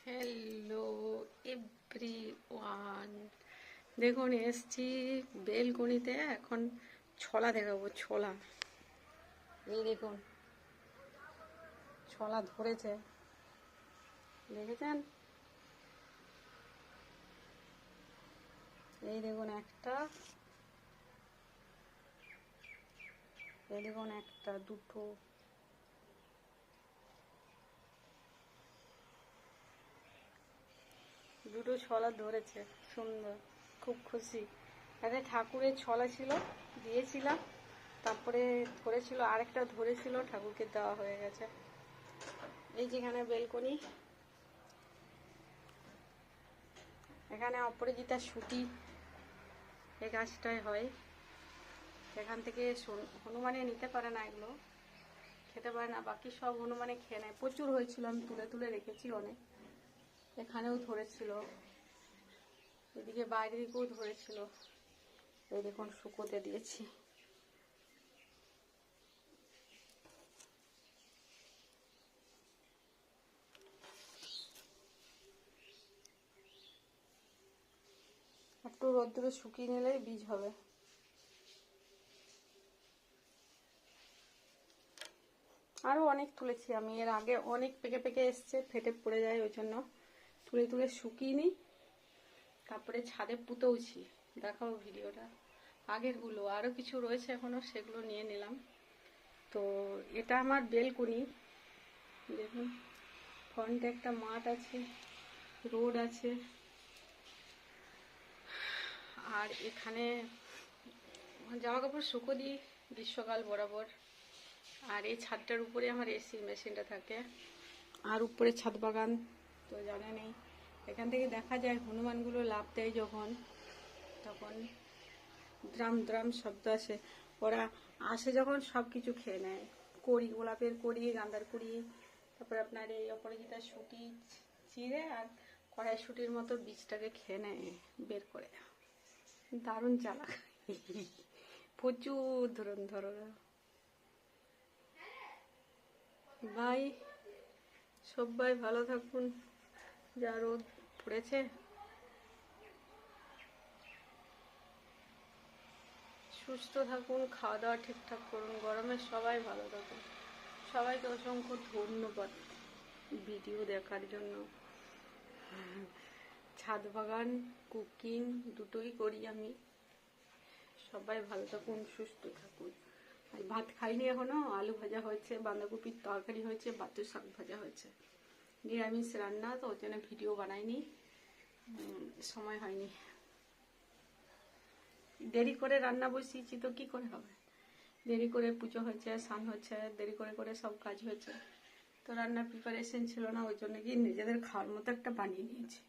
Hello everyone, দেখুন এসছি বেলকনিতে। এখন ছলা দেখাবো। ছলা এই দেখুন, ছলা ধরেছে, দেখেছেন? এই দেখুন একটা, এই দেখুন একটা, দুটো, দুটো ছলা ধরেছে। সুন্দর, খুব খুশি। একটা ঠাকুরের ছলা ছিল, দিয়েছিলাম, তারপরে ধরেছিল আরেকটা, ধরেছিল, ঠাকুরকে দেওয়া হয়ে গেছে। এই যেখানে বেলকনি, এখানে অপরাজিতা শুটি এই গাছটাই হয়। এখান থেকে হনুমানে নিতে পারে না, এগুলো খেতে পারে না, বাকি সব হনুমানে খেয়ে নেয়। প্রচুর হয়েছিল, আমি তুলে তুলে রেখেছি অনেক। এখানেও ধরেছিল, এদিকে বাইরের দিকেও ধরেছিল। এই দেখুন শুকোতে দিয়েছি। একটু রোদ্দুরে শুকিয়ে নিলেই বীজ হবে। আরও অনেক তুলেছি আমি, এর আগে অনেক পেকে পেকে এসছে, ফেটে পড়ে যায়, ওই জন্য তুলে তুলে শুকিয়ে নিই, তারপরে ছাদে পুঁতেওছি। দেখাবো ভিডিওটা আগেরগুলো। আরও কিছু রয়েছে এখনও, সেগুলো নিয়ে নিলাম। তো এটা আমার বেলকনি। দেখুন ফ্রন্টে একটা মাঠ আছে, রোড আছে, আর এখানে জামা কাপড় শুকো দিই গ্রীষ্মকাল বরাবর। আর এই ছাদটার উপরে আমার এসি মেশিনটা থাকে। আর উপরে ছাদ বাগান তো জানেনই। এখান থেকে দেখা যায় হনুমানগুলো লাফ দেয় যখন, তখন দ্রাম দ্রাম শব্দ আসে। ওরা আসে যখন সব কিছু খেয়ে নেয়। কড়ি, গোলাপের কড়ি, গাঁদার কড়ি, তারপরে আপনার এই অপরাজিতার শুটি চিড়ে আর কড়াইশুটির মতো বীজটাকে খেয়ে নেয় বের করে। দারুণ চালাক, প্রচুর ধরো। ভাই সবাই ভালো থাকুন, যা রোদ পড়েছে। সুস্থ থাকুন, খাওয়া দাওয়া ঠিকঠাক করুন, গরমে সবাই ভালো থাকুন। সবাইকে অসংখ্য ধন্যবাদ ভিডিও দেখার জন্য। ছাদ বাগান, কুকিং দুটোই করি আমি। সবাই ভালো থাকুন, সুস্থ থাকুন। আর ভাত খাইনি এখনো। আলু ভাজা হয়েছে, বাঁধাকপির তরকারি হয়েছে, বাচ্চা শাক ভাজা হয়েছে। নিরামিষ রান্না, তো ওই জন্য ভিডিও বানাইনি, সময় হয়নি। দেরি করে রান্না বসিয়েছি তো কি করে হবে। দেরি করে পুজো হয়েছে, স্নান হচ্ছে, দেরি করে করে সব কাজ হয়েছে, তো রান্নার প্রিপারেশন ছিল না, ওই জন্য কি নিজেদের খাওয়ার মতো একটা বানিয়ে নিয়েছি।